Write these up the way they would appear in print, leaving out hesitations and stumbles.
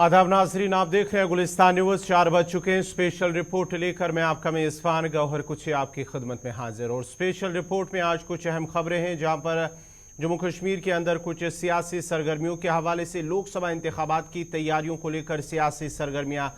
आदाब नाजरीन, आप देख रहे हैं गुलिस्तान न्यूज़। 4 बज चुके हैं। स्पेशल रिपोर्ट लेकर मैं आपका मेज़बान गौहर कुछ आपकी खिदमत में हाजिर। और स्पेशल रिपोर्ट में आज कुछ अहम खबरें हैं, जहां पर जम्मू कश्मीर के अंदर कुछ सियासी सरगर्मियों के हवाले से लोकसभा इंतखाबात की तैयारियों को लेकर सियासी सरगर्मियां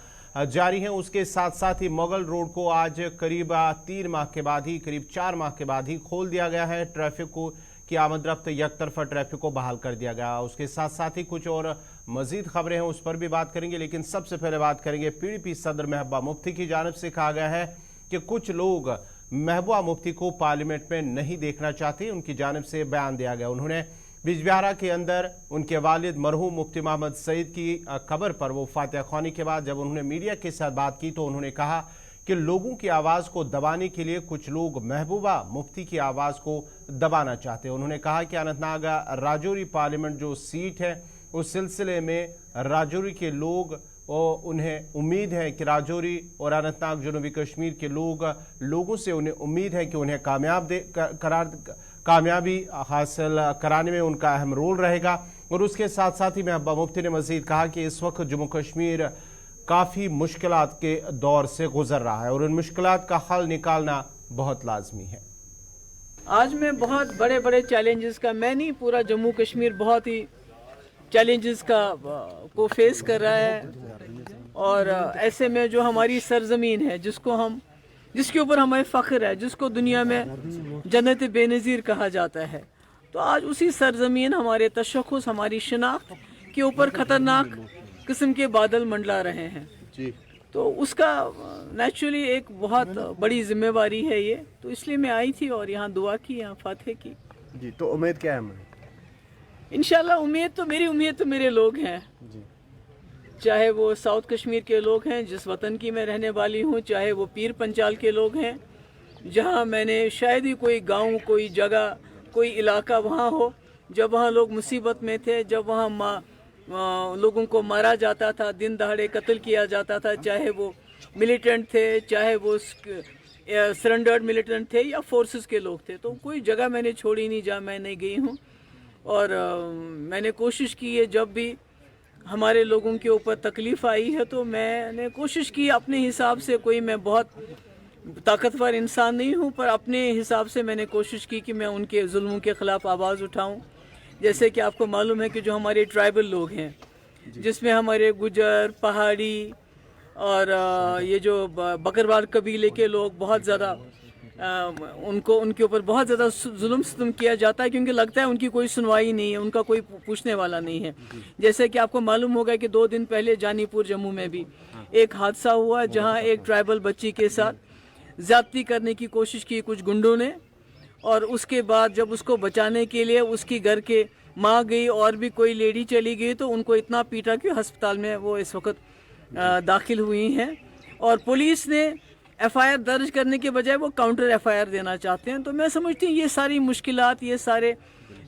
जारी हैं। उसके साथ साथ ही मुगल रोड को आज करीब 3 माह के बाद ही, करीब 4 माह के बाद ही खोल दिया गया है। ट्रैफिक को की आमद रफ्त यकतरफा ट्रैफिक को बहाल कर दिया गया। उसके साथ साथ ही कुछ और मजीद खबरें हैं, उस पर भी बात करेंगे। लेकिन सबसे पहले बात करेंगे पीडीपी सदर महबूबा मुफ्ती की जानिब से कहा गया है कि कुछ लोग महबूबा मुफ्ती को पार्लियामेंट में नहीं देखना चाहते। उनकी जानिब से बयान दिया गया। उन्होंने बिजबिहारा के अंदर उनके वालिद मरहूम मुफ्ती मोहम्मद सईद की कब्र पर वो फातिहा ख्वानी के बाद जब उन्होंने मीडिया के साथ बात की तो उन्होंने कहा कि लोगों की आवाज़ को दबाने के लिए कुछ लोग महबूबा मुफ्ती की आवाज़ को दबाना चाहते हैं। उन्होंने कहा कि अनंतनाग राजौरी पार्लियामेंट जो सीट है उस सिलसिले में राजौरी के लोग और उन्हें उम्मीद है कि राजौरी और अनंतनाग जनूबी कश्मीर के लोगों से उन्हें उम्मीद है कि उन्हें कामयाबी हासिल कराने में उनका अहम रोल रहेगा। और उसके साथ साथ ही महबूबा मुफ्ती ने मजीद कहा कि इस वक्त जम्मू कश्मीर काफ़ी मुश्किलात के दौर से गुजर रहा है और उन मुश्किलात का हल निकालना बहुत लाजमी है। आज मैं बहुत बड़े बड़े चैलेंजेस का, मैं नहीं पूरा जम्मू कश्मीर बहुत ही चैलेंजेस को फेस कर रहा है। और ऐसे में जो हमारी सरजमीन है, जिसके ऊपर हमें फ़ख्र है, जिसको दुनिया में जन्नत बेनज़ीर कहा जाता है, तो आज उसी सरजमीन हमारे तशख़्ख़ुस, हमारी शनाख्त के ऊपर ख़तरनाक किस्म के बादल मंडला रहे हैं जी। तो उसका नेचुरली एक बहुत बड़ी जिम्मेवारी है ये, तो इसलिए मैं आई थी और यहाँ दुआ की, यहाँ फातह की जी। तो उम्मीद क्या है? इंशाल्लाह मेरी उम्मीद तो मेरे लोग हैं जी। चाहे वो साउथ कश्मीर के लोग हैं जिस वतन की मैं रहने वाली हूँ, चाहे वो पीर पंचाल के लोग हैं जहाँ मैंने शायद ही कोई गांव, कोई जगह, कोई इलाका वहाँ हो जब वहाँ लोग मुसीबत में थे, जब वहाँ लोगों को मारा जाता था, दिन दहाड़े कत्ल किया जाता था, चाहे वो मिलिटेंट थे, चाहे वो सरेंडर्ड मिलिटेंट थे या फोर्सेस के लोग थे। तो कोई जगह मैंने छोड़ी नहीं जहाँ मैं नहीं गई हूँ। और मैंने कोशिश की है, जब भी हमारे लोगों के ऊपर तकलीफ़ आई है तो मैंने कोशिश की अपने हिसाब से, कोई मैं बहुत ताकतवर इंसान नहीं हूँ, पर अपने हिसाब से मैंने कोशिश की कि मैं उनके जुल्मों के ख़िलाफ़ आवाज़ उठाऊँ। जैसे कि आपको मालूम है कि जो हमारे ट्राइबल लोग हैं, जिसमें हमारे गुजर, पहाड़ी और ये जो बकरवाल कबीले के लोग बहुत ज़्यादा उनके ऊपर बहुत ज़्यादा जुल्म सितम किया जाता है, क्योंकि लगता है उनकी कोई सुनवाई नहीं है, उनका कोई पूछने वाला नहीं है। जैसे कि आपको मालूम होगा कि 2 दिन पहले जानीपुर जम्मू में भी एक हादसा हुआ जहां एक ट्राइबल बच्ची के साथ ज़्यादती करने की कोशिश की कुछ गुंडों ने, और उसके बाद जब उसको बचाने के लिए उसकी घर के माँ गई और भी कोई लेडी चली गई तो उनको इतना पीटा कि अस्पताल में वो इस वक्त दाखिल हुई हैं। और पुलिस ने एफआईआर दर्ज करने के बजाय वो काउंटर एफआईआर देना चाहते हैं। तो मैं समझती हूँ ये सारी मुश्किलात, ये सारे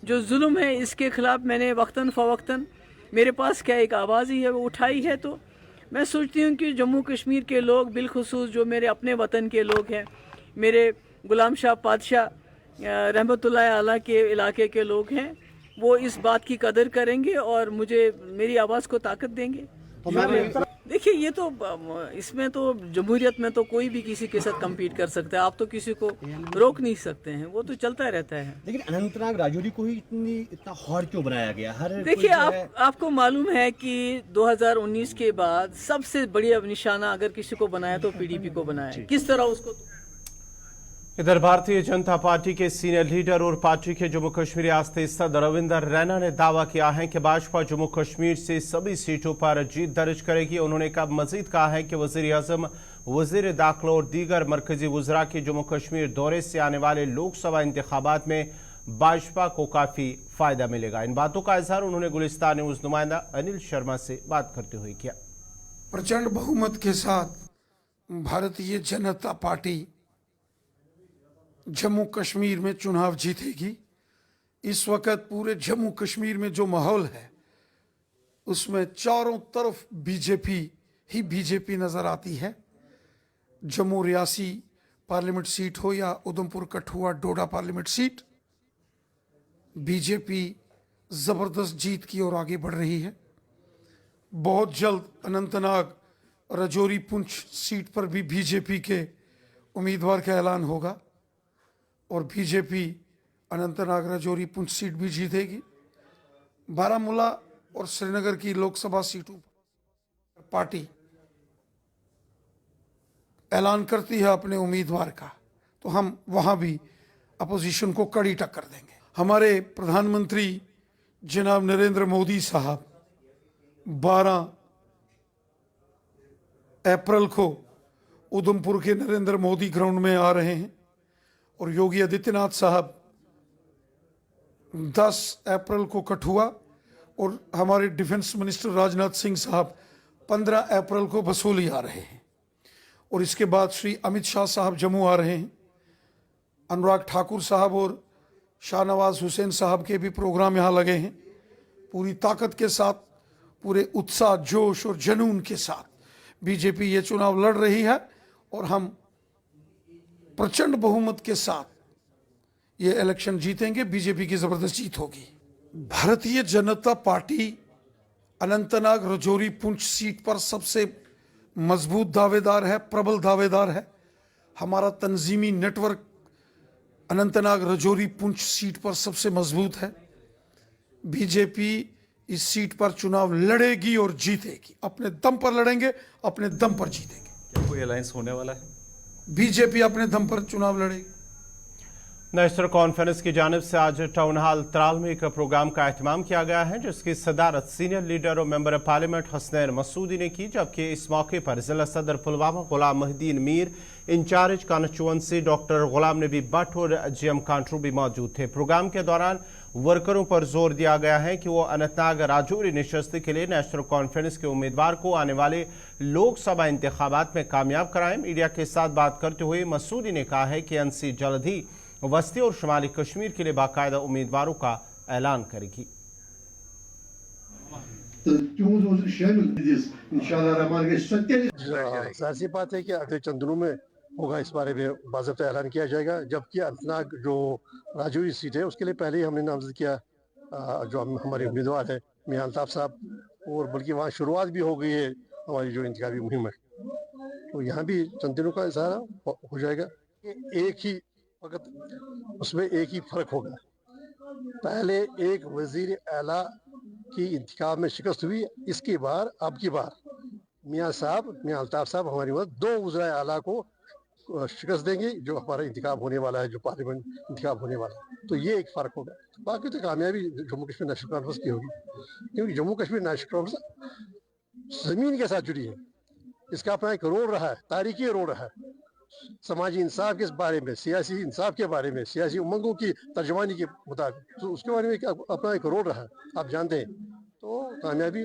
जो जुल्म है, इसके ख़िलाफ़ मैंने वक्तन फ़वक्तन, मेरे पास क्या एक आवाज़ ही है वो उठाई है। तो मैं सोचती हूँ कि जम्मू कश्मीर के लोग, बिलखुसूस जो मेरे अपने वतन के लोग हैं, मेरे गुलाम शाह पातशाह रहमतुल्लाह अलैह के इलाके के लोग हैं, वो इस बात की कदर करेंगे और मुझे, मेरी आवाज़ को ताकत देंगे। देखिए, ये तो इसमें तो जमहूरियत में तो कोई भी किसी के साथ कम्पीट कर सकता है, आप तो किसी को रोक नहीं सकते हैं, वो तो चलता रहता है। लेकिन अनंतनाग राजौरी को ही इतना हॉर क्यों बनाया गया? देखिए, आपको मालूम है कि 2019 के बाद सबसे बढ़िया निशाना अगर किसी को बनाया तो पीडीपी को बनाया। किस तरह उसको? इधर भारतीय जनता पार्टी के सीनियर लीडर और पार्टी के जम्मू कश्मीर रियासती सदर रविंदर रैना ने दावा किया है कि भाजपा जम्मू कश्मीर से सभी सीटों पर जीत दर्ज करेगी। उन्होंने मजीद कहा है कि वज़ीर-ए-आज़म, वज़ीर दाखिला और दीगर मरकजी वज़रा के जम्मू कश्मीर दौरे से आने वाले लोकसभा इंतखाबात में भाजपा को काफ़ी फायदा मिलेगा। इन बातों का इजहार उन्होंने गुलिस्तान न्यूज़ नुमाइंदा अनिल शर्मा से बात करते हुए किया। प्रचंड बहुमत के साथ भारतीय जनता पार्टी जम्मू कश्मीर में चुनाव जीतेगी। इस वक्त पूरे जम्मू कश्मीर में जो माहौल है उसमें चारों तरफ बीजेपी ही बीजेपी नजर आती है। जम्मू रियासी पार्लियामेंट सीट हो या उधमपुर कठुआ डोडा पार्लियामेंट सीट, बीजेपी जबरदस्त जीत की ओर आगे बढ़ रही है। बहुत जल्द अनंतनाग राजौरी पुंछ सीट पर भी बीजेपी के उम्मीदवार का ऐलान होगा और बीजेपी अनंतनाग राजौरी पुंछ सीट भी जीतेगी। बारामूला और श्रीनगर की लोकसभा सीटों पर पार्टी ऐलान करती है अपने उम्मीदवार का, तो हम वहां भी अपोजिशन को कड़ी टक्कर देंगे। हमारे प्रधानमंत्री जनाब नरेंद्र मोदी साहब 12 अप्रैल को उधमपुर के नरेंद्र मोदी ग्राउंड में आ रहे हैं और योगी आदित्यनाथ साहब 10 अप्रैल को कठुआ और हमारे डिफेंस मिनिस्टर राजनाथ सिंह साहब 15 अप्रैल को बसोली आ रहे हैं और इसके बाद श्री अमित शाह साहब जम्मू आ रहे हैं। अनुराग ठाकुर साहब और शाहनवाज हुसैन साहब के भी प्रोग्राम यहाँ लगे हैं। पूरी ताकत के साथ, पूरे उत्साह, जोश और जुनून के साथ बीजेपी ये चुनाव लड़ रही है और हम प्रचंड बहुमत के साथ ये इलेक्शन जीतेंगे। बीजेपी की जबरदस्त जीत होगी। भारतीय जनता पार्टी अनंतनाग राजौरी पुंछ सीट पर सबसे मजबूत दावेदार है, प्रबल दावेदार है। हमारा तंजीमी नेटवर्क अनंतनाग राजौरी पुंछ सीट पर सबसे मजबूत है। बीजेपी इस सीट पर चुनाव लड़ेगी और जीतेगी। अपने दम पर लड़ेंगे, अपने दम पर जीतेंगे। क्या कोई अलायंस होने वाला है? बीजेपी अपने दम पर चुनाव लड़ेगी। नेशनल कॉन्फ्रेंस की जानिब से आज टाउन हॉल त्राल में एक प्रोग्राम का एहतमाम किया गया है, जिसकी सदारत सीनियर लीडर और मेंबर पार्लियामेंट हसनैन मसूदी ने की। जबकि इस मौके पर जिला सदर Pulwama Ghulam Muhiuddin Mir, incharge constituency doctor Ghulam Nabi Bhat और GM कांट्रू भी मौजूद थे। प्रोग्राम के दौरान वर्करों पर जोर दिया गया है कि वो अनंतनाग राजौरी नशस्त के लिए नेशनल कॉन्फ्रेंस के उम्मीदवार को आने वाले लोकसभा इंतखाबात में कामयाब कराएं। मीडिया के साथ बात करते हुए मसूदी ने कहा है कि NC जल्द ही वस्ती और शुमाली कश्मीर के लिए बाकायदा उम्मीदवारों का ऐलान करेगी। जाहिर बात है कि अगले चंद दिनों में होगा, इस बारे में बाज़ाब्ता ऐलान किया जाएगा। जबकि अनंतनाग जो राजौरी सीट है उसके लिए पहले ही हमने नामजद किया जो हमारे उम्मीदवार है मियां अल्ताफ साहब, और बल्कि वहाँ शुरुआत भी हो गई है हमारी जो इंतखाबी मुहिम है। तो यहाँ भी चंद दिनों का इज़हार हो जाएगा कि एक ही वक्त उसमें एक ही फ़र्क होगा। पहले एक वज़ीर आला की इंतखाब में शिकस्त हुई, इसकी बार अब की बार मियां अल्ताफ साहब हमारी मदद 2 वज़ीर आला को शिकस्त देंगे जो हमारा इंतखाब होने वाला है, जो पार्लियामेंट इंतखाब होने वाला है। तो ये एक फ़र्क होगा। बाकी तो कामयाबी जम्मू कश्मीर नेशनल कॉन्फ्रेंस की होगी, क्योंकि जम्मू कश्मीर नेशनल कॉन्फ्रेंस ज़मीन के साथ जुड़ी है। इसका अपना एक रोल रहा है, तारीखी रोल रहा है, समाजी इंसाफ के बारे में, सियासी इंसाफ के बारे में, सियासी उमंगों की तर्जमानी के मुताबिक, तो उसके बारे में अपना एक रोल रहा है, आप जानते हैं। तो कामयाबी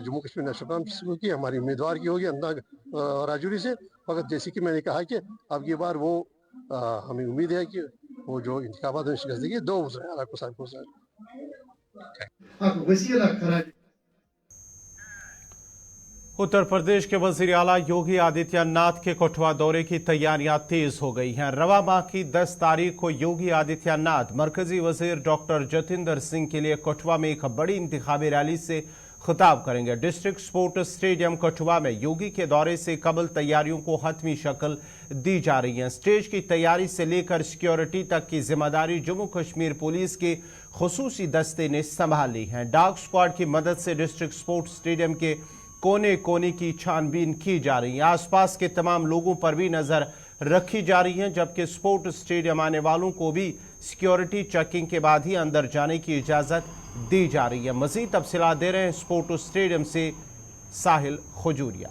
जम्मू कश्मीर नेशनल कॉन्फ्रेंस की, हमारी उम्मीदवार की होगी अनंतनाग राजौरी से। मगर जैसे कि मैंने कहा कि अब की बार वो हमें उम्मीद है कि वो जो इंतखाबात में शिकस्त देगी 2 वज़ीर आला को साबित हो जाएगा। उत्तर प्रदेश के वजीर आला योगी आदित्यनाथ के कठुआ दौरे की तैयारियां तेज हो गई हैं। रवा माह की 10 तारीख को योगी आदित्यनाथ मरकजी वजीर डॉक्टर जतिंदर सिंह के लिए कठुआ में एक बड़ी इंतखाबी रैली से खिताब करेंगे। डिस्ट्रिक्ट स्पोर्ट स्टेडियम कठुआ में योगी के दौरे से कबल तैयारियों को हतमी शक्ल दी जा रही है। स्टेज की तैयारी से लेकर सिक्योरिटी तक की जिम्मेदारी जम्मू कश्मीर पुलिस के खुसूसी दस्ते ने संभाल ली है। डॉग स्क्वाड की मदद से डिस्ट्रिक्ट स्पोर्ट स्टेडियम के कोने कोने की छानबीन की जा रही है। आसपास के तमाम लोगों पर भी नजर रखी जा रही है, जबकि स्पोर्ट स्टेडियम आने वालों को भी सिक्योरिटी चेकिंग के बाद ही अंदर जाने की इजाजत दी जा रही है। मजीद तफसीलात दे रहे हैं स्पोर्ट स्टेडियम से साहिल खजूरिया।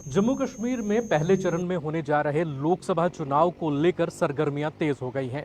जम्मू कश्मीर में पहले चरण में होने जा रहे लोकसभा चुनाव को लेकर सरगर्मियां तेज हो गई हैं।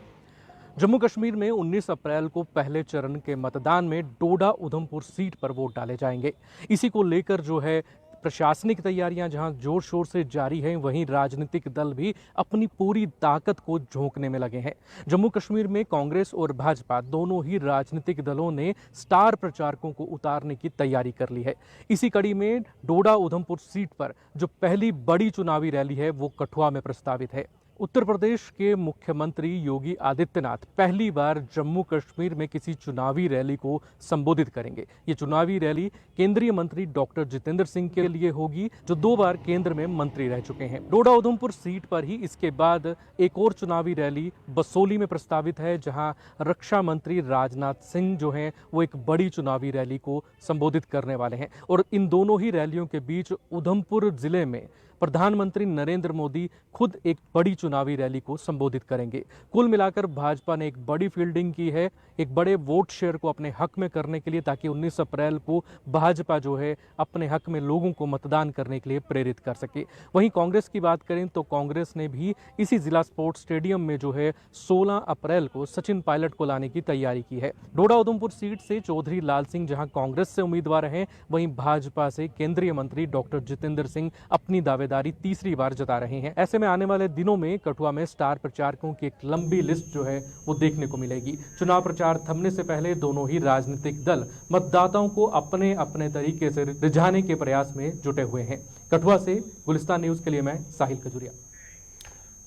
जम्मू कश्मीर में 19 अप्रैल को पहले चरण के मतदान में डोडा उधमपुर सीट पर वोट डाले जाएंगे। इसी को लेकर जो है प्रशासनिक तैयारियां जहां जोर शोर से जारी हैं, वहीं राजनीतिक दल भी अपनी पूरी ताकत को झोंकने में लगे हैं। जम्मू कश्मीर में कांग्रेस और भाजपा दोनों ही राजनीतिक दलों ने स्टार प्रचारकों को उतारने की तैयारी कर ली है। इसी कड़ी में डोडा उधमपुर सीट पर जो पहली बड़ी चुनावी रैली है वो कठुआ में प्रस्तावित है। उत्तर प्रदेश के मुख्यमंत्री योगी आदित्यनाथ पहली बार जम्मू कश्मीर में किसी चुनावी रैली को संबोधित करेंगे। ये चुनावी रैली केंद्रीय मंत्री डॉक्टर जितेंद्र सिंह के लिए होगी, जो 2 बार केंद्र में मंत्री रह चुके हैं। डोडा उधमपुर सीट पर ही इसके बाद एक और चुनावी रैली बसोली में प्रस्तावित है, जहां रक्षा मंत्री राजनाथ सिंह जो हैं वो एक बड़ी चुनावी रैली को संबोधित करने वाले हैं। और इन दोनों ही रैलियों के बीच उधमपुर जिले में प्रधानमंत्री नरेंद्र मोदी खुद एक बड़ी चुनावी रैली को संबोधित करेंगे। कुल मिलाकर भाजपा ने एक बड़ी फील्डिंग की है, एक बड़े वोट शेयर को अपने हक में करने के लिए, ताकि 19 अप्रैल को भाजपा जो है अपने हक में लोगों को मतदान करने के लिए प्रेरित कर सके। वहीं कांग्रेस की बात करें तो कांग्रेस ने भी इसी जिला स्पोर्ट्स स्टेडियम में जो है 16 अप्रैल को सचिन पायलट को लाने की तैयारी की है। डोडा उधमपुर सीट से चौधरी लाल सिंह जहां कांग्रेस से उम्मीदवार हैं, वहीं भाजपा से केंद्रीय मंत्री डॉक्टर जितेंद्र सिंह अपनी दावेदारी तीसरी बार जता रहे हैं। ऐसे में आने वाले दिनों में कठुआ में स्टार प्रचारकों की एक लंबी लिस्ट जो है वो देखने को मिलेगी। चुनाव प्रचार थमने से पहले दोनों ही राजनीतिक दल मतदाताओं को अपने अपने तरीके से रिझाने के प्रयास में जुटे हुए हैं। कठुआ से गुलिस्तान न्यूज के लिए मैं साहिल खजूरिया।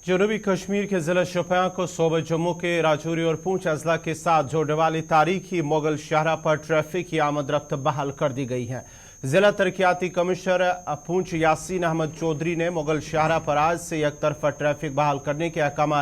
जनूबी कश्मीर के जिला शोपियां को सूबे जम्मू के राजौरी और पूंछ अजला के साथ जोड़ने वाली तारीखी मुगल शाहरा पर ट्रैफिक की आमद रफ्त बहाल कर दी गई है। जिला तरक्याती कमिश्नर पूंछ यासीन अहमद चौधरी ने मुगल शाहरा पर आज से एक तरफा ट्रैफिक बहाल करने के अहकाम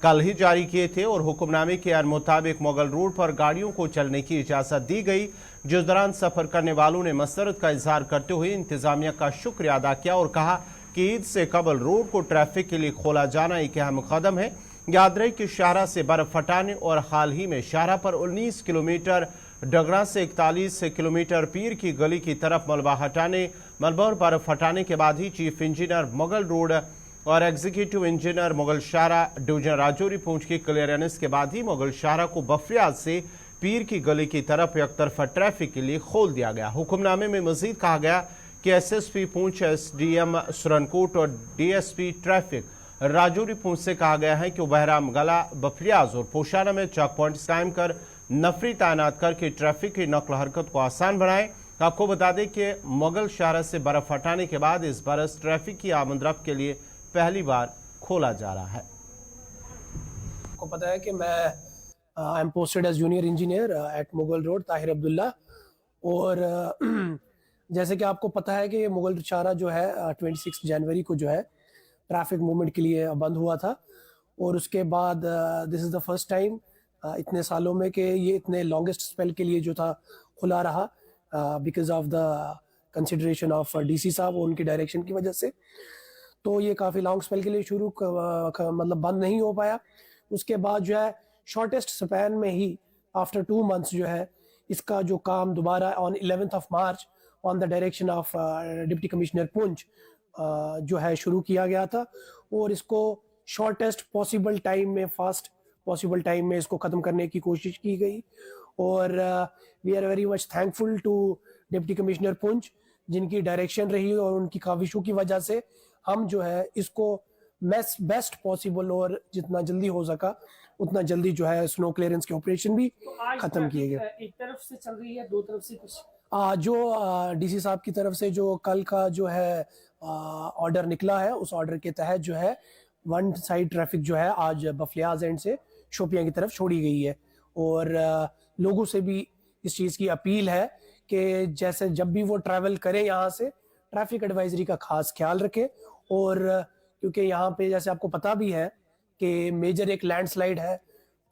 कल ही जारी किए थे और हुक्मनामे के मुताबिक मुगल रोड पर गाड़ियों को चलने की इजाजत दी गई, जिस दौरान सफर करने वालों ने मसरत का इजहार करते हुए इंतजामिया का शुक्रिया अदा किया और कहा कि ईद से कबल रोड को ट्रैफिक के लिए खोला जाना एक अहम कदम है। याद रहे कि शाहरा से बर्फ हटाने और हाल ही में शाहरा पर 19 किलोमीटर, डगरा से 41 किलोमीटर पीर की गली की तरफ मलबा हटाने, मलबा और बर्फ हटाने के बाद ही चीफ इंजीनियर मुगल रोड और एग्जीक्यूटिव इंजीनियर मुगल शाहरा डिवीजन राजौरी पूंछ की क्लियरेंस के बाद ही मुगल शाहरा को बफरियाज से पीर की गली की तरफ एक तरफा ट्रैफिक के लिए खोल दिया गया। हुक्मनामे में मजीद कहा गया कि एसएसपी पूंछ, एसडीएम सुरनकोट और डीएसपी ट्रैफिक राजौरी पूंछ से कहा गया है कि बहराम गला, बफरियाज और पोशाना में चेक पॉइंट कायम कर नफरी तैनात करके ट्रैफिक की नकल हरकत को आसान बनाएं। आपको बता दें कि मुगल शाहरा से बर्फ हटाने के बाद इस बरस ट्रैफिक की आमद रफ्त के लिए पहली बार खोला जा रहा है। आपको पता है कि मैं I am posted as junior engineer at Mughal road Tahir Abdullah, और जैसे कि आपको पता है कि मुगल शाहरा जो है 26 जनवरी को जो है ट्रैफिक मूवमेंट के लिए बंद हुआ था, और उसके बाद this is the first time इतने सालों में कि ये इतने लॉन्गेस्ट स्पेल के लिए जो था खुला रहा, because of the consideration of DC साहब, उनकी डायरेक्शन की वजह से। तो ये काफ़ी लॉन्ग स्पेल के लिए शुरू मतलब बंद नहीं हो पाया। उसके बाद जो है शॉर्टेस्ट स्पैन में ही आफ्टर 2 मंथ्स जो है इसका जो काम दोबारा on 11th of March on the direction of deputy commissioner Poonch जो है शुरू किया गया था, और इसको शॉर्टेस्ट पॉसिबल टाइम में, फास्ट पॉसिबल टाइम में इसको ख़त्म करने की कोशिश की गई। और we are very much thankful to deputy commissioner Poonch, जिनकी डायरेक्शन रही और उनकी काविशों की वजह से हम जो है इसको बेस्ट पॉसिबल और जितना जल्दी हो सका उतना जल्दी जो है स्नो क्लियरेंस के ऑपरेशन भी खत्म किए गए। एक तरफ से चल रही है, 2 तरफ से कुछ जो डीसी साहब की तरफ से जो कल का जो है ऑर्डर निकला है, उस ऑर्डर के तहत जो है 1 साइड ट्रैफिक जो है आज बफलियाज एंड से शोपियां की तरफ छोड़ी गई है। और लोगों से भी इस चीज़ की अपील है कि जैसे जब भी वो ट्रैवल करें यहाँ से ट्रैफिक एडवाइजरी का खास ख्याल रखें, और क्योंकि यहाँ पे जैसे आपको पता भी है कि मेजर एक लैंडस्लाइड है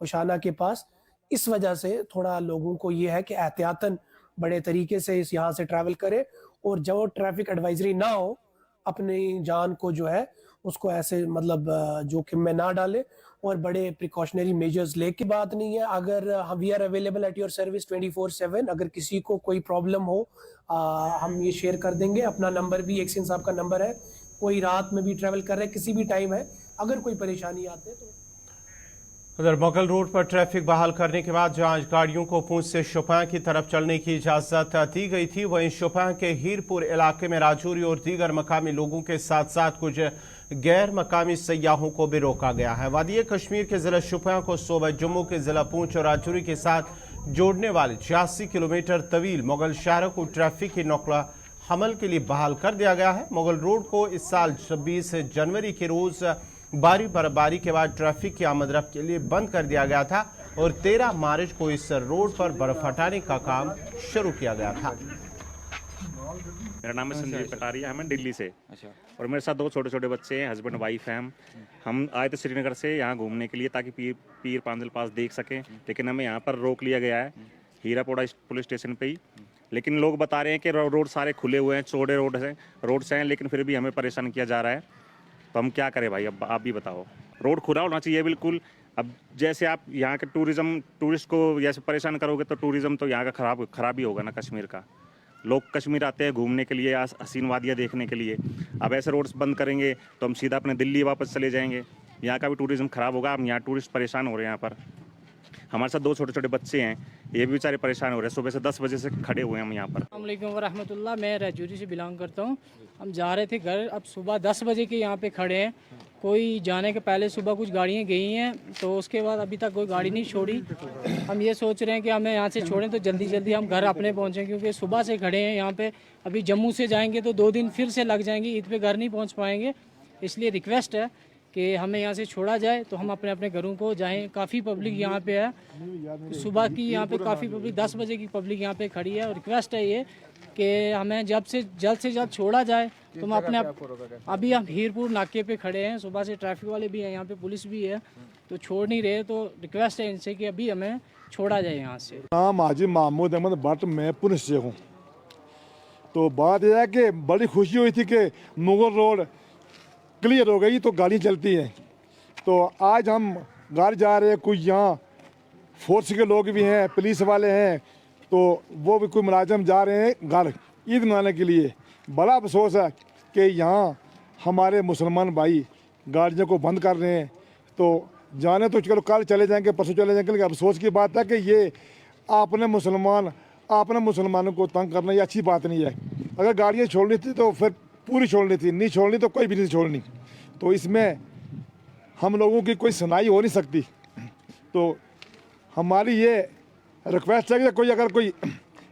ओशाना के पास, इस वजह से थोड़ा लोगों को ये है कि एहतियातन बड़े तरीके से इस यहाँ से ट्रैवल करें, और जब ट्रैफिक एडवाइजरी ना हो अपनी जान को जो है उसको ऐसे मतलब जोखिम में ना डाले, और बड़े प्रिकॉशनरी मेजर्स लेके बात नहीं है। अगर we are available at your service 24/7, अगर किसी को कोई प्रॉब्लम हो हम ये शेयर कर देंगे। अपना नंबर भी एक्सिन साहब का नंबर है, कोई रात में भी ट्रैवल कर रहे हैं, किसी भी टाइम है, अगर कोई परेशानी आते है तो। उधर मुगल रोड पर ट्रैफिक बहाल करने के बाद जहां गाड़ियों को पूंछ से शोपियां की तरफ चलने की इजाजत दी गई थी, वहीं शोपियां के हीरपुर इलाके में राजौरी और दीगर मकामी लोगों के साथ साथ कुछ गैर मकामी सयाहों को भी रोका गया है। वादी कश्मीर के जिला शोपियां को सूबे जम्मू के जिला पूंछ और राजौरी के साथ जोड़ने वाले 86 किलोमीटर तवील मुगल शाहरा को ट्रैफिक की नकला हमल के लिए बहाल कर दिया गया है। मुगल रोड को इस साल 26 जनवरी के रोज भारी बर्फबारी के बाद ट्रैफिक की आमद-रफ्त के लिए बंद कर दिया गया था और 13 मार्च को इस रोड पर बर्फ हटाने का काम शुरू किया गया था। मेरा नाम है संजीव कटारिया, हमें दिल्ली से। और मेरे साथ 2 छोटे छोटे बच्चे हैं, हस्बैंड वाइफ हैं। हम आए थे श्रीनगर से यहाँ घूमने के लिए ताकि पीर पांजिल पास देख सकें, लेकिन हमें यहाँ पर रोक लिया गया है हीरापोड़ा पुलिस स्टेशन पे ही। लेकिन लोग बता रहे हैं कि रोड सारे खुले हुए हैं, चौड़े रोड्स हैं, लेकिन फिर भी हमें परेशान किया जा रहा है। तो हम क्या करें भाई, अब आप भी बताओ। रोड खुला होना चाहिए बिल्कुल। अब जैसे आप यहाँ के टूरिस्ट को जैसे परेशान करोगे तो टूरिज़्म तो यहाँ का खराब ही होगा ना कश्मीर का। लोग कश्मीर आते हैं घूमने के लिए, हसीन वादियाँ देखने के लिए। अब ऐसे रोड्स बंद करेंगे तो हम सीधा अपने दिल्ली वापस चले जाएंगे, यहाँ का भी टूरिज़्म ख़राब होगा। हम यहाँ टूरिस्ट परेशान हो रहे हैं। यहाँ पर हमारे साथ 2 छोटे छोटे बच्चे हैं, ये भी बेचारे परेशान हो रहे हैं। सुबह से 10 बजे से खड़े हुए हैं हम यहाँ पर। अस्सलाम वालेकुम वरहमतुल्लाह। मैं राजौरी से बिलोंग करता हूँ। हम जा रहे थे घर, अब सुबह 10 बजे के यहाँ पे खड़े हैं। कोई जाने के पहले सुबह कुछ गाड़ियाँ गई हैं, तो उसके बाद अभी तक कोई गाड़ी नहीं छोड़ी। हम ये सोच रहे हैं कि हमें यहाँ से छोड़ें तो जल्दी जल्दी हम घर अपने पहुँचें, क्योंकि सुबह से खड़े हैं यहाँ पे। अभी जम्मू से जाएंगे तो 2 दिन फिर से लग जाएंगे, ईद पे घर नहीं पहुँच पाएंगे। इसलिए रिक्वेस्ट है कि हमें यहाँ से छोड़ा जाए तो हम अपने अपने घरों को जाएं। काफ़ी पब्लिक यहाँ पे है, सुबह की यहाँ पे काफ़ी पब्लिक, 10 बजे की पब्लिक यहाँ पे खड़ी है। और रिक्वेस्ट है ये कि हमें जल्द से जल्द छोड़ा जाए। तो हम अभी हम हीरपुर नाके पे खड़े हैं, सुबह से ट्रैफिक वाले भी हैं, यहाँ पे पुलिस भी है, तो छोड़ नहीं रहे। तो रिक्वेस्ट है इनसे कि अभी हमें छोड़ा जाए यहाँ से। नाम हाजी महमूद अहमद भट्ट, मैं पुणे से हूँ। तो बात यह है कि बड़ी खुशी हुई थी कि मुगल रोड क्लियर हो गई तो गाड़ी चलती हैं। तो आज हम घर जा रहे हैं, कुछ यहाँ फोर्स के लोग भी हैं, पुलिस वाले हैं, तो वो भी कोई मुलाजिम जा रहे हैं घर ईद मनाने के लिए। बड़ा अफसोस है कि यहाँ हमारे मुसलमान भाई गाड़ियों को बंद कर रहे हैं। तो जाने तो चलो कल चले जाएंगे, परसों चले जाएंगे, लेकिन अफसोस की बात है कि ये आपने मुसलमानों को तंग करना ये अच्छी बात नहीं है। अगर गाड़ियाँ छोड़नी थी तो फिर पूरी छोड़नी थी, नहीं छोड़नी तो कोई भी नहीं छोड़नी। तो इसमें हम लोगों की कोई सुनाई हो नहीं सकती। तो हमारी ये रिक्वेस्ट है कि कोई अगर कोई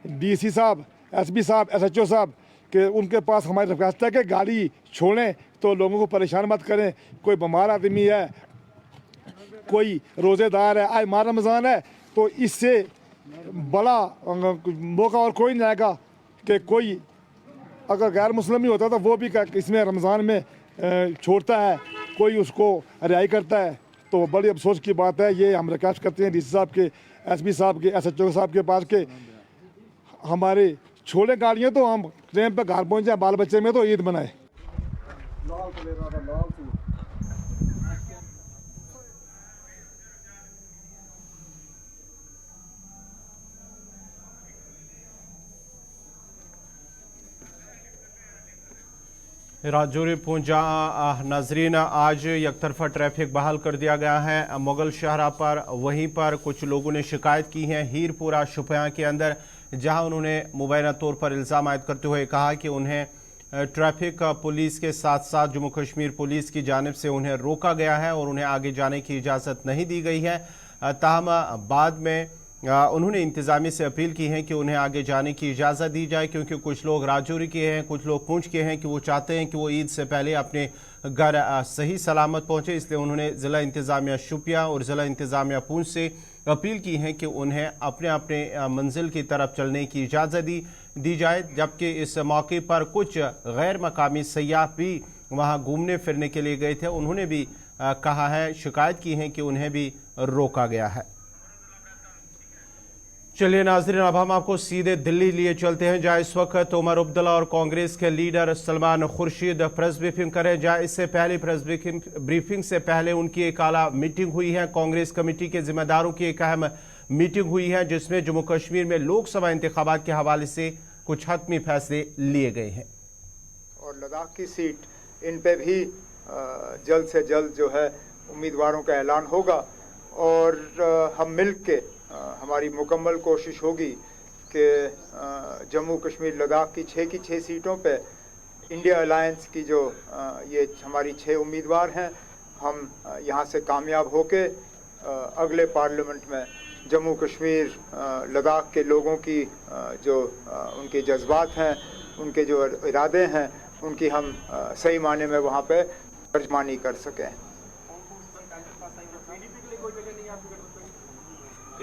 डीसी साहब, एसपी साहब, एसएचओ साहब के उनके पास हमारी रिक्वेस्ट है कि गाड़ी छोड़ें तो लोगों को परेशान मत करें। कोई बीमार आदमी है, कोई रोज़ेदार है, आज माह रमज़ान है, तो इससे बड़ा मौका और कोई नहीं आएगा कि कोई अगर गैर मुस्लिम ही होता तो वो भी इसमें रमज़ान में छोड़ता है, कोई उसको रिहाई करता है। तो बड़ी अफसोस की बात है। ये हम रिक्वेस्ट करते हैं डीसी साहब के, एसपी साहब के, एसएचओ साहब के पास के हमारे छोड़े गाड़ियाँ तो हम ट्रेन पर घर पहुँच जाए, बाल बच्चे में तो ईद मनाए। राजौरी पूंजा नाजरीन, आज यकतरफा ट्रैफिक बहाल कर दिया गया है मुगल शहरा पर। वहीं पर कुछ लोगों ने शिकायत की है हीरपुरा शुपियाँ के अंदर, जहां उन्होंने मुबैना तौर पर इल्ज़ाम आयद करते हुए कहा कि उन्हें ट्रैफिक पुलिस के साथ साथ जम्मू कश्मीर पुलिस की जानिब से उन्हें रोका गया है और उन्हें आगे जाने की इजाज़त नहीं दी गई है। ताहम बाद में उन्होंने इंतज़ामिया से अपील की है कि उन्हें आगे जाने की इजाज़त दी जाए, क्योंकि कुछ लोग राजौरी के हैं, कुछ लोग पूंछ के हैं कि वो चाहते हैं कि वो ईद से पहले अपने घर सही सलामत पहुँचे। इसलिए उन्होंने ज़िला इंतज़ामिया शुपियाँ और ज़िला इंतज़ामिया पूंछ से अपील की है कि उन्हें अपने अपने मंजिल की तरफ चलने की इजाज़त दी जाए। जबकि इस मौके पर कुछ गैर मकामी सयाह भी वहाँ घूमने फिरने के लिए गए थे, उन्होंने भी कहा है, शिकायत की है कि उन्हें भी रोका गया है। चलिए नाज़रीन, अब हम आपको सीधे दिल्ली लिए चलते हैं, जहाँ इस वक्त उमर अब्दुल्ला और कांग्रेस के leader Salman Khurshid press briefing करें। जहाँ इससे पहले प्रेस ब्रीफिंग से पहले उनकी एक आला मीटिंग हुई है, कांग्रेस कमेटी के जिम्मेदारों की एक अहम मीटिंग हुई है, जिसमें जम्मू कश्मीर में लोकसभा इंतखाबात के हवाले से कुछ हतमी फैसले लिए गए हैं। और लद्दाख की सीट, इन पे भी जल्द से जल्द जो है उम्मीदवारों का ऐलान होगा। और हम मिल के हमारी मुकम्मल कोशिश होगी कि जम्मू कश्मीर लद्दाख की 6 की 6 सीटों पे इंडिया अलायंस की जो ये हमारी 6 उम्मीदवार हैं, हम यहाँ से कामयाब होके अगले पार्लियामेंट में जम्मू कश्मीर लद्दाख के लोगों की जो उनके जज्बात हैं, उनके जो इरादे हैं, उनकी हम सही माने में वहाँ पे तर्जमानी कर सकें।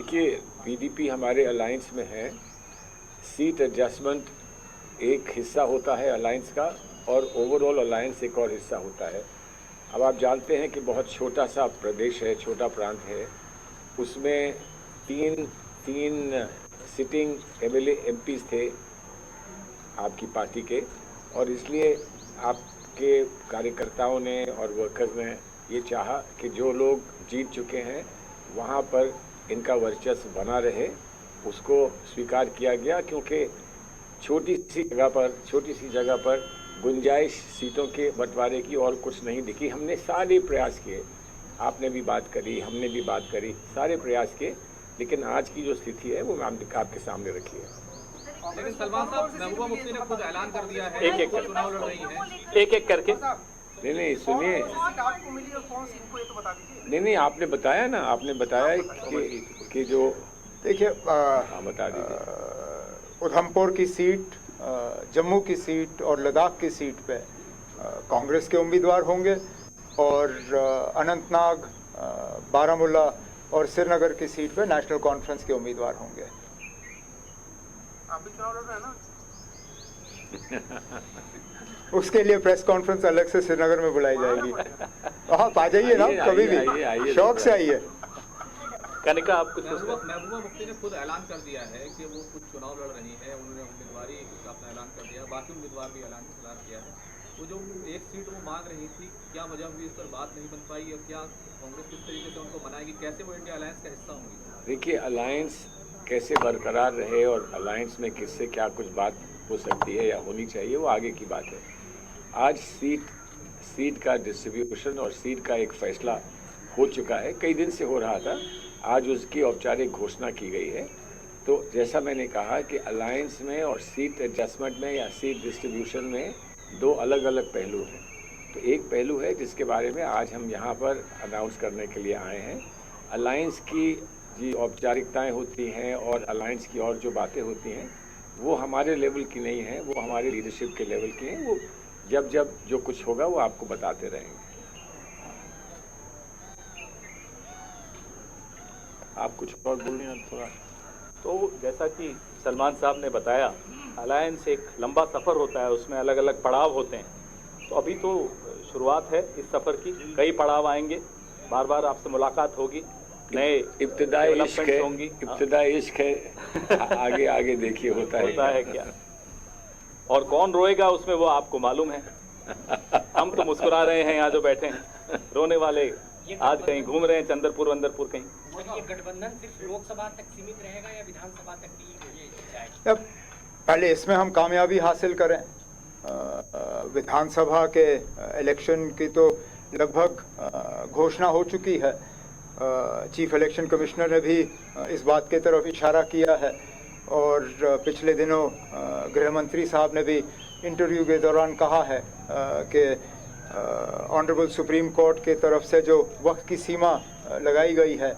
देखिए, पीडीपी हमारे अलायंस में है। सीट एडजस्टमेंट एक हिस्सा होता है अलायंस का और ओवरऑल अलायंस एक और हिस्सा होता है। अब आप जानते हैं कि बहुत छोटा सा प्रदेश है, छोटा प्रांत है, उसमें तीन सिटिंग एमएलए एमपीज थे आपकी पार्टी के, और इसलिए आपके कार्यकर्ताओं ने और वर्कर्स ने ये चाहा कि जो लोग जीत चुके हैं वहाँ पर इनका वर्चस्व बना रहे, उसको स्वीकार किया गया, क्योंकि छोटी सी जगह पर गुंजाइश सीटों के बंटवारे की और कुछ नहीं दिखी। हमने सारे प्रयास किए, आपने भी बात करी, हमने भी बात करी, सारे प्रयास किए, लेकिन आज की जो स्थिति है वो मैं आपके सामने रखी है। लेकिन सलमान साहब, महबूबा मुफ्ती ने खुद ऐलान कर दिया है एक चुनाव लड़ रही हैं, एक करके। नहीं सुनिए, नहीं आपने बताया ना, आपने बताया कि जो देखिए बता दीजिए, उधमपुर की सीट, जम्मू की सीट और लद्दाख की सीट पे कांग्रेस के उम्मीदवार होंगे, और अनंतनाग, बारामूला और श्रीनगर की सीट पे नेशनल कॉन्फ्रेंस के उम्मीदवार होंगे। आप भी चुनाव लड़ रहे हैं ना? उसके लिए प्रेस कॉन्फ्रेंस अलग से श्रीनगर में बुलाई जाएगी। आप आ जाइए ना, कभी भी शौक से आइए। कनिका, आप कुछ महबूबा मुफ्ती ने खुद ऐलान कर दिया है कि वो खुद चुनाव लड़ रही है, उन्होंने उम्मीदवारी का अपना ऐलान कर दिया, बाकी उम्मीदवार भी ऐलान किया है। वो जो एक सीट वो मांग रही थी, क्या वजह हुई, इस पर बात नहीं बन पाई, और क्या कांग्रेस किस तरीके से उनको मनाएगी, कैसे वो इंडिया अलायंस का हिस्सा होंगी? देखिए, अलायंस कैसे बरकरार रहे और अलायंस में किससे क्या कुछ बात हो सकती है या होनी चाहिए, वो आगे की बात है। आज सीट का डिस्ट्रीब्यूशन और सीट का एक फैसला हो चुका है, कई दिन से हो रहा था, आज उसकी औपचारिक घोषणा की गई है। तो जैसा मैंने कहा कि अलायंस में और सीट एडजस्टमेंट में या सीट डिस्ट्रीब्यूशन में दो अलग अलग पहलू हैं। तो एक पहलू है जिसके बारे में आज हम यहाँ पर अनाउंस करने के लिए आए हैं। अलायंस की जी औपचारिकताएं होती हैं और अलायंस की और जो बातें होती हैं वो हमारे लेवल की नहीं है, वो हमारे लीडरशिप के लेवल की हैं। वो जब जो कुछ होगा वो आपको बताते रहेंगे। आप कुछ और बोल रहे हैं थोड़ा? तो जैसा कि सलमान साहब ने बताया, अलायंस एक लंबा सफ़र होता है, उसमें अलग अलग पड़ाव होते हैं। तो अभी तो शुरुआत है इस सफ़र की, कई पड़ाव आएंगे, बार बार आपसे मुलाकात होगी, नए इब्तिदाई इश्क है, होंगी। इब्तिदाई इश्क है, आगे देखिए होता है क्या, और कौन रोएगा उसमें वो आपको मालूम है। हम तो मुस्कुरा रहे हैं, यहाँ जो बैठे हैं, रोने वाले आज कहीं घूम रहे हैं, चंद्रपुर वंदरपुर कहीं। ये गठबंधन सिर्फ लोकसभा तक सीमित रहेगा या विधानसभा तक भी? अब पहले इसमें हम कामयाबी हासिल करें। विधानसभा के इलेक्शन की तो लगभग घोषणा हो चुकी है। चीफ इलेक्शन कमिश्नर ने भी इस बात की तरफ इशारा किया है, और पिछले दिनों गृह मंत्री साहब ने भी इंटरव्यू के दौरान कहा है कि ऑनरेबल सुप्रीम कोर्ट के तरफ से जो वक्त की सीमा लगाई गई है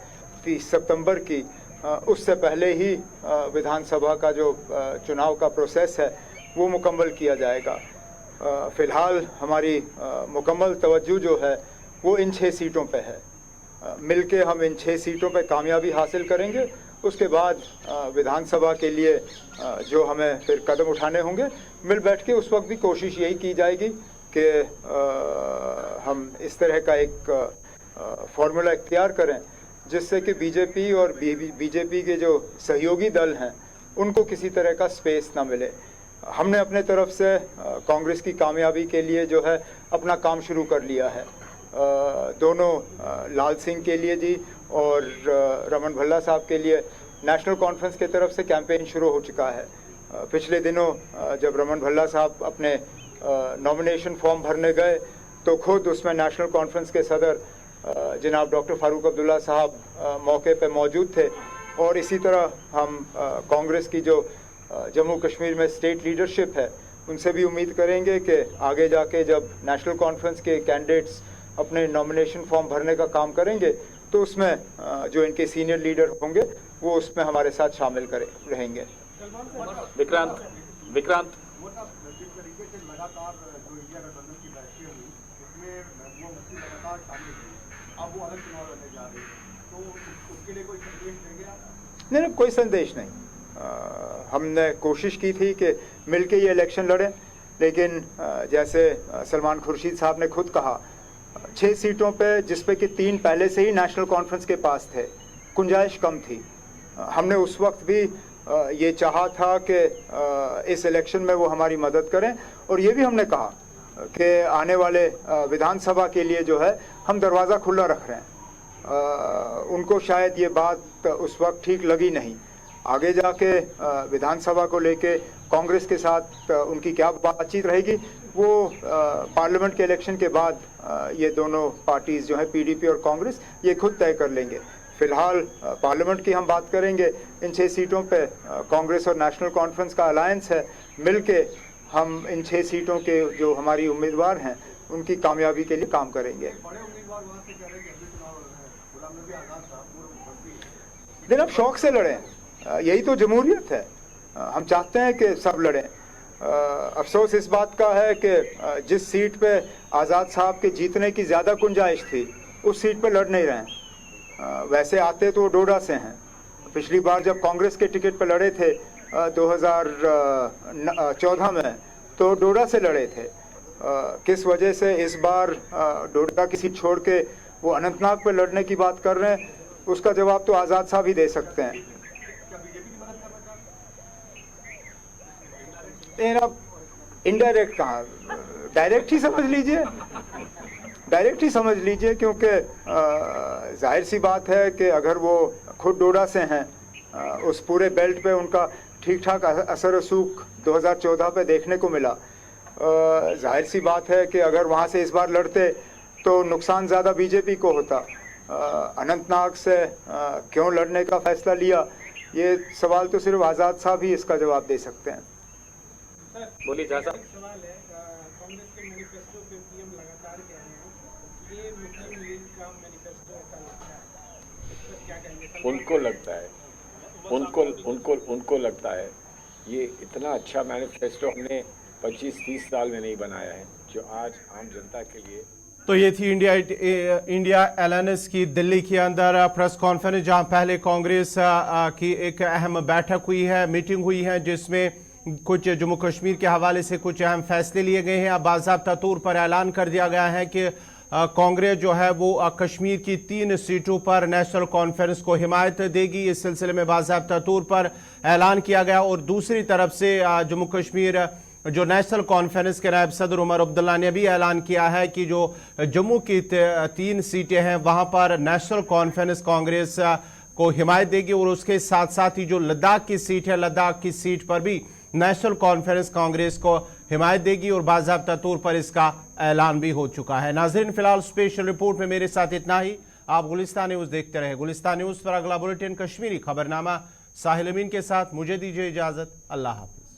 30 सितंबर की, उससे पहले ही विधानसभा का जो चुनाव का प्रोसेस है वो मुकम्मल किया जाएगा। फ़िलहाल हमारी मुकम्मल तवज्जो जो है वो इन 6 सीटों पे है। मिलके हम इन 6 सीटों पे कामयाबी हासिल करेंगे। उसके बाद विधानसभा के लिए जो हमें फिर कदम उठाने होंगे, मिल बैठ के उस वक्त भी कोशिश यही की जाएगी कि हम इस तरह का एक फार्मूला इख्तियार करें जिससे कि बीजेपी और बीजेपी के जो सहयोगी दल हैं उनको किसी तरह का स्पेस ना मिले। हमने अपने तरफ से कांग्रेस की कामयाबी के लिए जो है अपना काम शुरू कर लिया है। दोनों लाल सिंह के लिए जी और रमन भल्ला साहब के लिए नेशनल कॉन्फ्रेंस की तरफ से कैंपेन शुरू हो चुका है। पिछले दिनों जब रमन भल्ला साहब अपने नॉमिनेशन फॉर्म भरने गए तो खुद उसमें नेशनल कॉन्फ्रेंस के सदर जनाब डॉक्टर फारूक अब्दुल्ला साहब मौके पे मौजूद थे। और इसी तरह हम कांग्रेस की जो जम्मू कश्मीर में स्टेट लीडरशिप है उनसे भी उम्मीद करेंगे कि आगे जाके जब नेशनल कॉन्फ्रेंस के कैंडिडेट्स अपने नॉमिनेशन फॉर्म भरने का काम करेंगे तो उसमें जो इनके सीनियर लीडर होंगे वो उसमें हमारे साथ शामिल रहेंगे। विक्रांत अब वो अलग चुनाव लड़ने जा रहे हैं, तो उसके लिए कोई संदेश देंगे आप? नहीं, कोई संदेश नहीं। हमने कोशिश की थी कि मिलके ये इलेक्शन लड़ें, लेकिन जैसे सलमान खुर्शीद साहब ने खुद कहा, 6 सीटों पे जिसपे कि 3 पहले से ही नेशनल कॉन्फ्रेंस के पास थे, गुंजाइश कम थी। हमने उस वक्त भी ये चाहा था कि इस इलेक्शन में वो हमारी मदद करें, और ये भी हमने कहा कि आने वाले विधानसभा के लिए जो है हम दरवाज़ा खुला रख रहे हैं। उनको शायद ये बात उस वक्त ठीक लगी नहीं। आगे जाके विधानसभा को लेके कांग्रेस के साथ उनकी क्या बातचीत रहेगी, वो पार्लियामेंट के इलेक्शन के बाद ये दोनों पार्टीज जो है, पीडीपी और कांग्रेस, ये खुद तय कर लेंगे। फिलहाल पार्लियामेंट की हम बात करेंगे। इन 6 सीटों पे कांग्रेस और नेशनल कॉन्फ्रेंस का अलायंस है, मिलके हम इन 6 सीटों के जो हमारी उम्मीदवार हैं उनकी कामयाबी के लिए काम करेंगे। लेकिन अब शौक से लड़ें, यही तो जमहूरियत है। हम चाहते हैं कि सब लड़ें। अफसोस इस बात का है कि जिस सीट पे आज़ाद साहब के जीतने की ज़्यादा गुंजाइश थी, उस सीट पे लड़ नहीं रहे हैं। वैसे आते तो डोडा से हैं। पिछली बार जब कांग्रेस के टिकट पे लड़े थे 2014 में, तो डोडा से लड़े थे। किस वजह से इस बार डोडा की सीट छोड़ के वो अनंतनाग पे लड़ने की बात कर रहे हैं, उसका जवाब तो आज़ाद साहब ही दे सकते हैं। अब इनडायरेक्ट कहाँ, डायरेक्ट ही समझ लीजिए, डायरेक्ट ही समझ लीजिए, क्योंकि जाहिर सी बात है कि अगर वो खुद डोडा से हैं, उस पूरे बेल्ट पे उनका ठीक ठाक असर रसूख 2014 पे देखने को मिला। जाहिर सी बात है कि अगर वहाँ से इस बार लड़ते तो नुकसान ज़्यादा बीजेपी को होता। अनंतनाग से क्यों लड़ने का फैसला लिया, ये सवाल तो सिर्फ आज़ाद साहब ही इसका जवाब दे सकते हैं। बोलिए जा साहब। सवाल है, कांग्रेस के मैनिफेस्टो पे पीएम लगातार कह रहे हैं ये मुस्लिम लीग का मैनिफेस्टो ऐसा लगता है, इस पर क्या कहेंगे? उनको लगता है, उनको लगता है ये इतना अच्छा मैनिफेस्टो हमने 25-30 साल में नहीं बनाया है, जो आज आम जनता के लिए। तो ये थी इंडिया अलायंस की दिल्ली के अंदर प्रेस कॉन्फ्रेंस, जहां पहले कांग्रेस की एक अहम बैठक हुई है, मीटिंग हुई है, जिसमें कुछ जम्मू कश्मीर के हवाले से कुछ अहम फैसले लिए गए हैं। अब बाज़ाब्ता तौर पर ऐलान कर दिया गया है कि कांग्रेस जो है वो कश्मीर की 3 सीटों पर नेशनल कॉन्फ्रेंस को हिमायत देगी। इस सिलसिले में बाज़ाब्ता तौर पर ऐलान किया गया। और दूसरी तरफ से जम्मू कश्मीर जो नेशनल कॉन्फ्रेंस के नायब सदर उमर अब्दुल्ला ने भी ऐलान किया है कि जो जम्मू की 3 सीटें हैं वहां पर नेशनल कॉन्फ्रेंस कांग्रेस को हिमायत देगी। और उसके साथ साथ ही जो लद्दाख की सीट है, लद्दाख की सीट पर भी नेशनल कॉन्फ्रेंस कांग्रेस को हिमायत देगी और बाज़ाब्ता तौर पर इसका ऐलान भी हो चुका है। नाज़रीन, फिलहाल स्पेशल रिपोर्ट में मेरे साथ इतना ही। आप गुलिस्तान न्यूज़ देखते रहे। गुलिस्तान न्यूज़ पर अगला बुलेटिन कश्मीरी खबरनामा साहिल अमीन के साथ। मुझे दीजिए इजाज़त। अल्लाह हाफ़िज़।